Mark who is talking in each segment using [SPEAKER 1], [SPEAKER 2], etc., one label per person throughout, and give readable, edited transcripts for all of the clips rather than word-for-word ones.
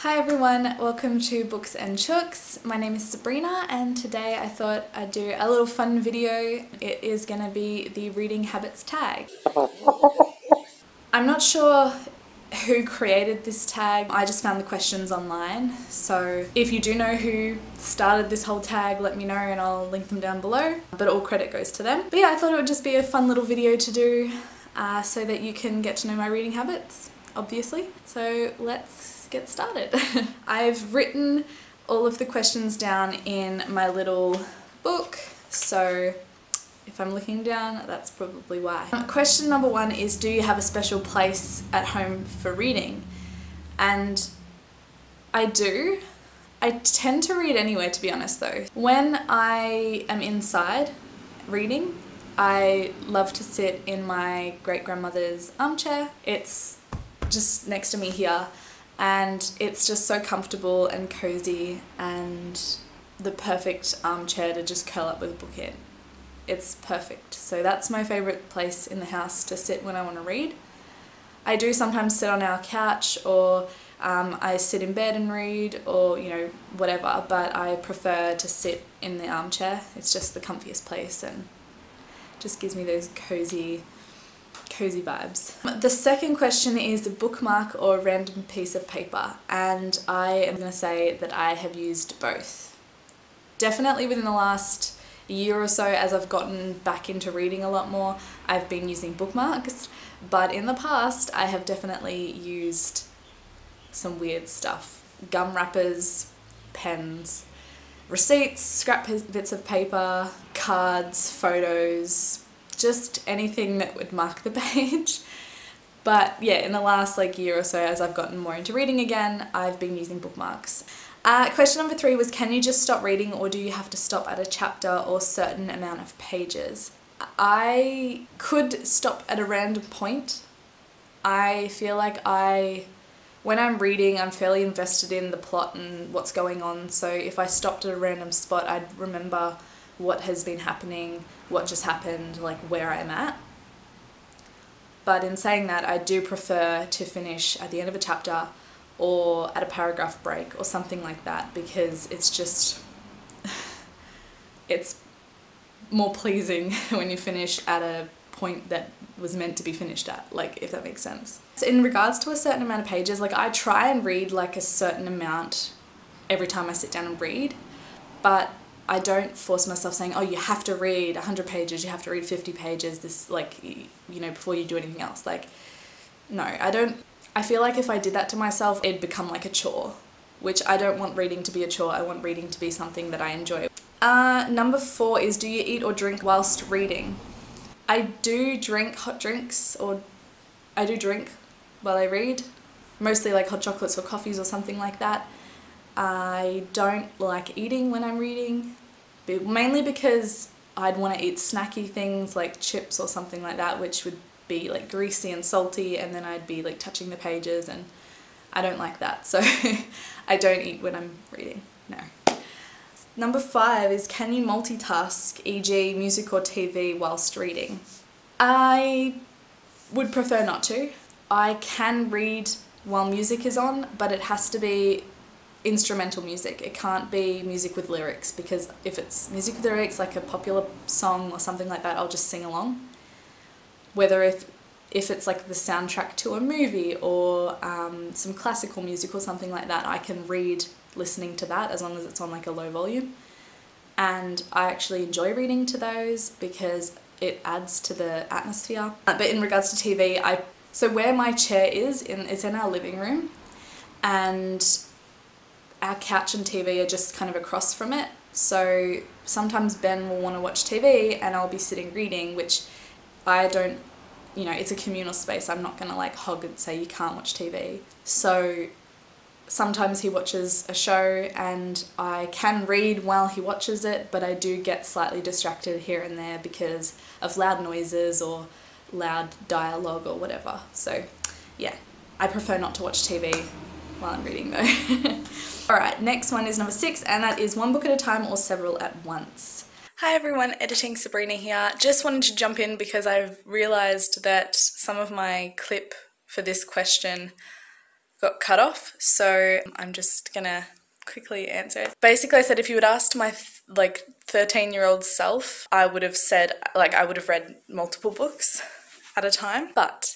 [SPEAKER 1] Hi everyone, welcome to Books and Chooks. My name is Sabrina and today I thought I'd do a little fun video. It is going to be the reading habits tag. I'm not sure who created this tag. I just found the questions online, so if you do know who started this whole tag, let me know and I'll link them down below, but all credit goes to them. But yeah, I thought it would just be a fun little video to do so that you can get to know my reading habits, obviously. So let's get started. I've written all of the questions down in my little book, so if I'm looking down, that's probably why. Question number one is, do you have a special place at home for reading? And I do. I tend to read anywhere, to be honest though. When I am inside reading, I love to sit in my great-grandmother's armchair. It's just next to me here, and it's just so comfortable and cozy and the perfect armchair to just curl up with a book in. It's perfect. So that's my favourite place in the house to sit when I want to read. I do sometimes sit on our couch, or I sit in bed and read, or whatever, but I prefer to sit in the armchair. It's just the comfiest place and just gives me those cozy vibes. The second question is a bookmark or a random piece of paper, and I am going to say that I have used both. Definitely within the last year or so, as I've gotten back into reading a lot more, I've been using bookmarks, but in the past I have definitely used some weird stuff. Gum wrappers, pens, receipts, scrap bits of paper, cards, photos, just anything that would mark the page. But yeah, in the last year or so, as I've gotten more into reading again, I've been using bookmarks. Question number 3 was, can you just stop reading, or do you have to stop at a chapter or certain amount of pages? I could stop at a random point. I feel like when I'm reading, I'm fairly invested in the plot and what's going on, so if I stopped at a random spot, I'd remember what has been happening, what just happened, where I'm at. But in saying that, I do prefer to finish at the end of a chapter or at a paragraph break or something like that, because it's just, it's more pleasing when you finish at a point that was meant to be finished at, if that makes sense. So in regards to a certain amount of pages, I try and read a certain amount every time I sit down and read, but I don't force myself saying, oh, you have to read 100 pages, you have to read 50 pages, this, before you do anything else. No, I don't. I feel like if I did that to myself, it'd become like a chore, which I don't want reading to be a chore. I want reading to be something that I enjoy. Number 4 is, do you eat or drink whilst reading? I do drink hot drinks, or I do drink while I read, mostly hot chocolates or coffees or something like that. I don't like eating when I'm reading, mainly because I'd want to eat snacky things like chips or something like that, which would be greasy and salty, and then I'd be touching the pages, and I don't like that, so I don't eat when I'm reading, no. Number 5 is, can you multitask, e.g. music or TV whilst reading? I would prefer not to. I can read while music is on, but it has to be instrumental music. It can't be music with lyrics, because if it's music with lyrics, like a popular song or something like that, I'll just sing along. Whether if it's the soundtrack to a movie or some classical music or something like that, I can read listening to that as long as it's on a low volume. And I actually enjoy reading to those because it adds to the atmosphere. But in regards to TV, so where my chair is, it's in our living room, and our couch and TV are just kind of across from it. So sometimes Ben will want to watch TV and I'll be sitting reading, which I don't, it's a communal space. I'm not going to hog and say you can't watch TV. So sometimes he watches a show and I can read while he watches it, but I do get slightly distracted here and there because of loud noises or loud dialogue or whatever. So yeah, I prefer not to watch TV while I'm reading though. Alright, next one is number 6, and that is one book at a time or several at once. Hi everyone, Editing Sabrina here. Just wanted to jump in because I've realised that some of my clip for this question got cut off, so I'm just gonna quickly answer it. Basically, I said if you had asked my 13-year-old self, I would have said, like, I would have read multiple books at a time, but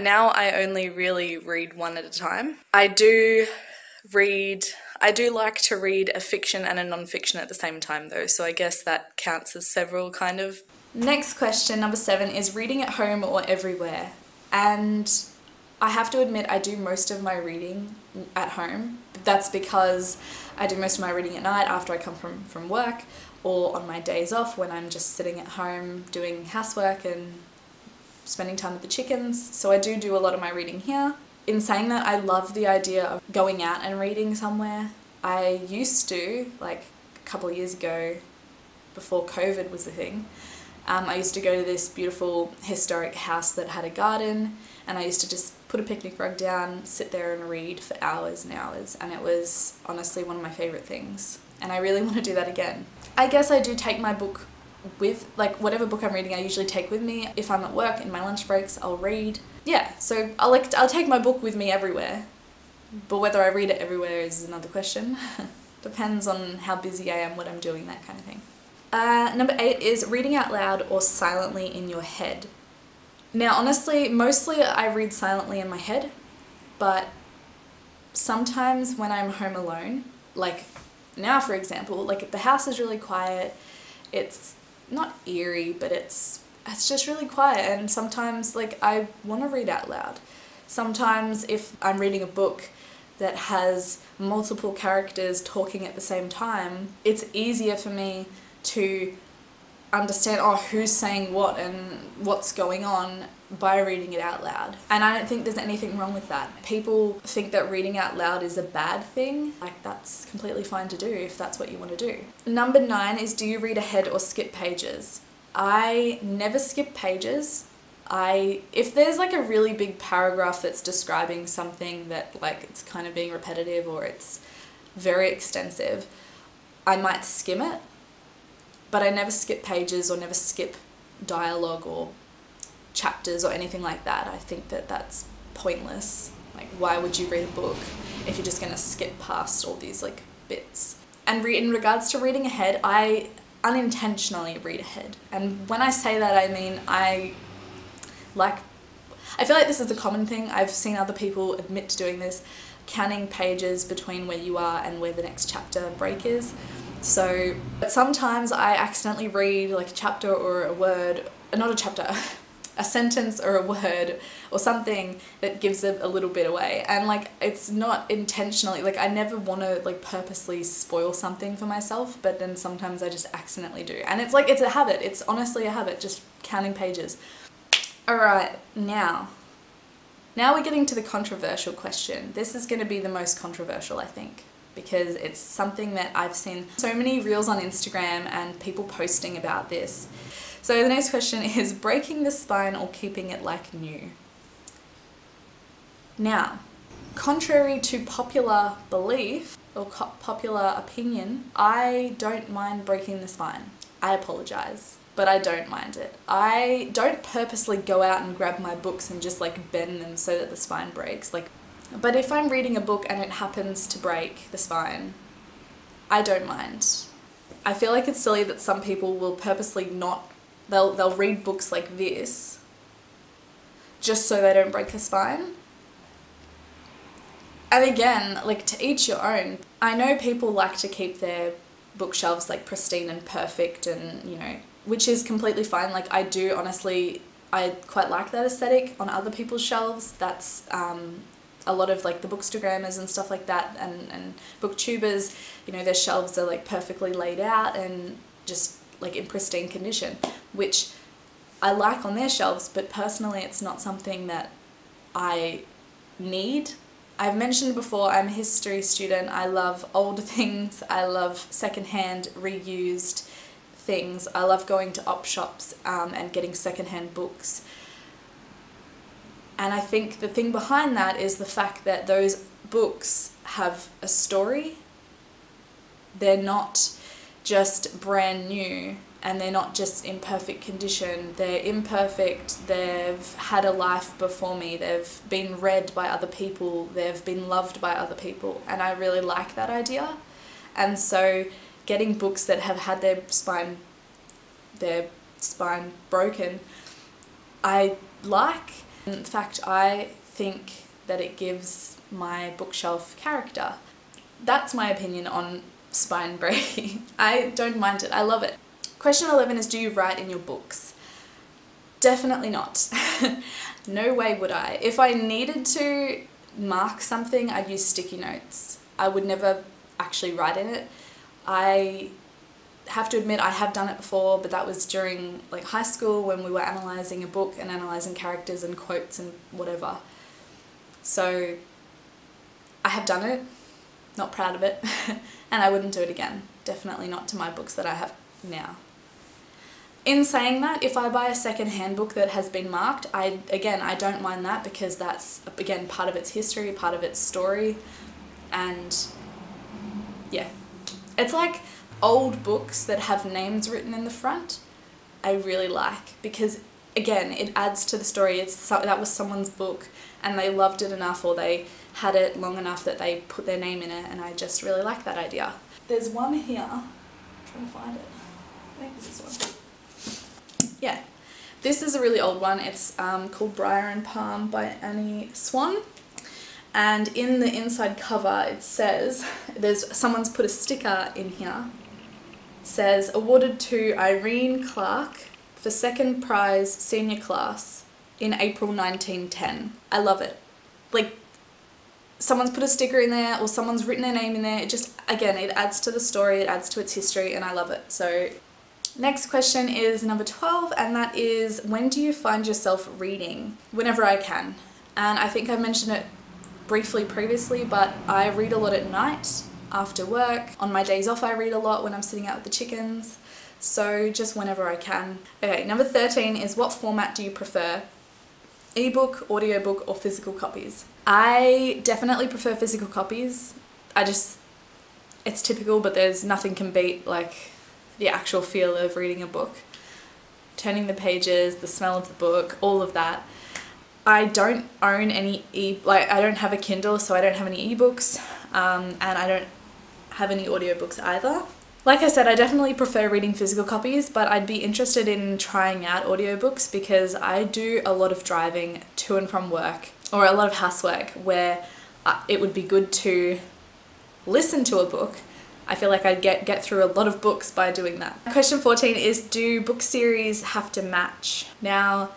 [SPEAKER 1] now I only really read one at a time. I do like to read a fiction and a non-fiction at the same time though, so I guess that counts as several kind of. Next question, number 7, is reading at home or everywhere? And I have to admit I do most of my reading at home. That's because I do most of my reading at night after I come from work, or on my days off when I'm just sitting at home doing housework and spending time with the chickens. So I do a lot of my reading here. In saying that, I love the idea of going out and reading somewhere. I used to, like a couple of years ago, before COVID was a thing, I used to go to this beautiful historic house that had a garden, and I used to just put a picnic rug down, sit there and read for hours and hours, and it was honestly one of my favourite things, and I really want to do that again. I guess I do take my book with, like, whatever book I'm reading I usually take with me. If I'm at work in my lunch breaks, I'll read. Yeah, so I'll take my book with me everywhere, but whether I read it everywhere is another question. Depends on how busy I am, what I'm doing, that kind of thing. Number 8 is reading out loud or silently in your head. Now honestly, mostly I read silently in my head, but sometimes when I'm home alone, like now for example, like if the house is really quiet, it's not eerie, but it's just really quiet, and sometimes like I want to read out loud. Sometimes if I'm reading a book that has multiple characters talking at the same time, it's easier for me to understand, oh, who's saying what and what's going on by reading it out loud. And I don't think there's anything wrong with that. People think that reading out loud is a bad thing. Like, that's completely fine to do if that's what you want to do. Number 9 is, do you read ahead or skip pages? I never skip pages. If there's like a really big paragraph that's describing something that like it's kind of being repetitive or it's very extensive, I might skim it. But I never skip pages or never skip dialogue or chapters or anything like that. I think that that's pointless. Like, why would you read a book if you're just going to skip past all these like bits? And in regards to reading ahead, I unintentionally read ahead. And when I say that, I mean I feel like this is a common thing. I've seen other people admit to doing this, counting pages between where you are and where the next chapter break is. So, but sometimes I accidentally read like a chapter or a word, not a chapter, a sentence or a word or something that gives it a little bit away, and like it's not intentionally, like I never want to like purposely spoil something for myself, but then sometimes I just accidentally do, and it's like, it's a habit. It's honestly a habit, just counting pages. Alright, now we're getting to the controversial question. This is going to be the most controversial, I think, because it's something that I've seen so many reels on Instagram and people posting about this. So the next question is, breaking the spine or keeping it like new? Now, contrary to popular belief or popular opinion, I don't mind breaking the spine. I apologize, but I don't mind it. I don't purposely go out and grab my books and just like bend them so that the spine breaks. But if I'm reading a book and it happens to break the spine, I don't mind. I feel like it's silly that some people will purposely not, they'll read books like this just so they don't break the spine. And again, like, to each your own. I know people like to keep their bookshelves like pristine and perfect, and you know, which is completely fine. Like, I do honestly, I quite like that aesthetic on other people's shelves. That's a lot of like the bookstagrammers and stuff like that, and booktubers, you know, their shelves are like perfectly laid out and just like in pristine condition, which I like on their shelves, but personally it's not something that I need. I've mentioned before, I'm a history student. I love old things. I love secondhand, reused things. I love going to op shops and getting secondhand books. And I think the thing behind that is the fact that those books have a story. They're not just brand new and they're not just in perfect condition. They're imperfect, they've had a life before me, they've been read by other people, they've been loved by other people, and I really like that idea. And so getting books that have had their spine broken, I like. In fact, I think that it gives my bookshelf character. That's my opinion on spine breaking. I don't mind it, I love it. Question 11 is, do you write in your books? Definitely not. No way would I. If I needed to mark something, I'd use sticky notes. I would never actually write in it. I have to admit I have done it before, but that was during like high school when we were analysing a book and analysing characters and quotes and whatever. So I have done it, not proud of it, and I wouldn't do it again. Definitely not to my books that I have now. In saying that, if I buy a second-hand book that has been marked, I don't mind that, because that's, again, part of its history, part of its story, and yeah. It's like old books that have names written in the front, I really like, because again, it adds to the story. That was someone's book and they loved it enough, or they had it long enough that they put their name in it, and I just really like that idea. There's one here, I'm trying to find it. I think this is one. Yeah, this is a really old one. It's called Briar and Palm by Annie Swan. And in the inside cover it says, someone's put a sticker in here. It says, awarded to Irene Clark for second prize senior class in April 1910. I love it. Like, someone's put a sticker in there, or someone's written their name in there. It just, again, it adds to the story, it adds to its history, and I love it. So next question is number 12, and that is, when do you find yourself reading? Whenever I can. And I think I mentioned it briefly previously, but I read a lot at night after work. On my days off I read a lot when I'm sitting out with the chickens. So just whenever I can. Okay, number 13 is, what format do you prefer? Ebook, audiobook, or physical copies? I definitely prefer physical copies. It's typical, but there's nothing can beat like the actual feel of reading a book. Turning the pages, the smell of the book, all of that. I don't own any I don't have a Kindle, so I don't have any ebooks, and I don't have any audiobooks either. Like I said, I definitely prefer reading physical copies, but I'd be interested in trying out audiobooks, because I do a lot of driving to and from work, or a lot of housework, where it would be good to listen to a book. I feel like I'd get through a lot of books by doing that. Question 14 is, do book series have to match? Now,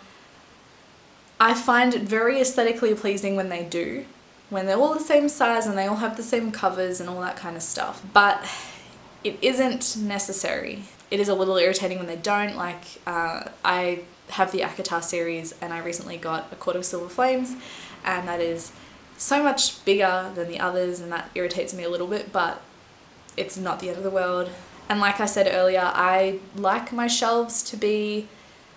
[SPEAKER 1] I find it very aesthetically pleasing when they do, when they're all the same size and they all have the same covers and all that kind of stuff, but it isn't necessary. It is a little irritating when they don't. Like, I have the Akatar series and I recently got A Court of Silver Flames, and that is so much bigger than the others, and that irritates me a little bit, but it's not the end of the world. And like I said earlier, I like my shelves to be,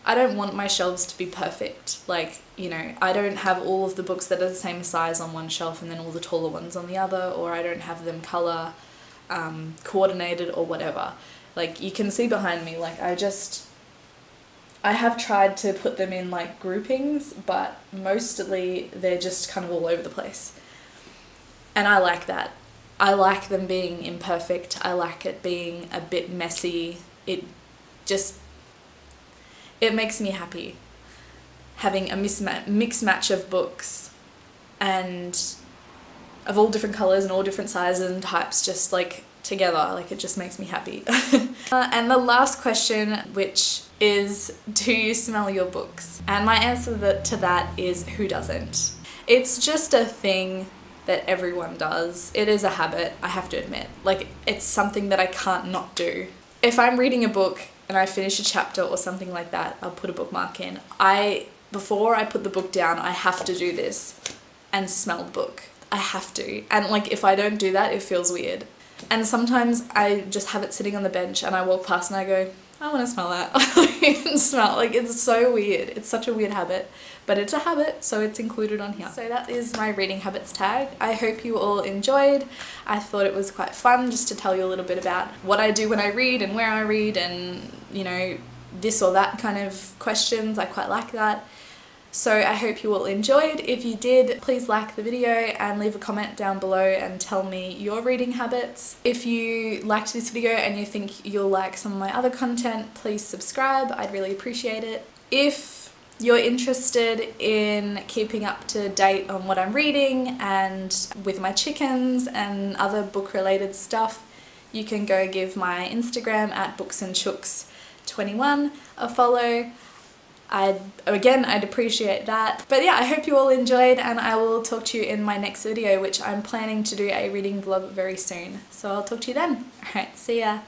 [SPEAKER 1] I don't want my shelves to be perfect. Like, you know, I don't have all of the books that are the same size on one shelf and then all the taller ones on the other, or I don't have them colour coordinated or whatever. Like, you can see behind me, like, I have tried to put them in like groupings, but mostly they're just kind of all over the place. And I like that. I like them being imperfect. I like it being a bit messy. It makes me happy having a mixed match of books, and of all different colours and all different sizes and types, just like together. Like, it just makes me happy. And the last question, which is, do you smell your books? And my answer to that is, who doesn't? It's just a thing that everyone does. It is a habit, I have to admit. Like, it's something that I can't not do. If I'm reading a book and I finish a chapter or something like that, I'll put a bookmark in. Before I put the book down, I have to do this and smell the book. I have to. And like, if I don't do that, it feels weird. And sometimes I just have it sitting on the bench and I walk past and I go, I want to smell that. It's so weird. It's such a weird habit, but it's a habit, so it's included on here. So that is my reading habits tag. I hope you all enjoyed. I thought it was quite fun just to tell you a little bit about what I do when I read and where I read, and you know, this or that kind of questions. I quite like that. So I hope you all enjoyed. If you did, please like the video and leave a comment down below and tell me your reading habits. If you liked this video and you think you'll like some of my other content, please subscribe. I'd really appreciate it. If you're interested in keeping up to date on what I'm reading and with my chickens and other book related stuff, you can go give my Instagram at booksandchooks21 a follow. I'd appreciate that. But yeah, I hope you all enjoyed, and I will talk to you in my next video, which I'm planning to do a reading vlog very soon. So I'll talk to you then. Alright, see ya.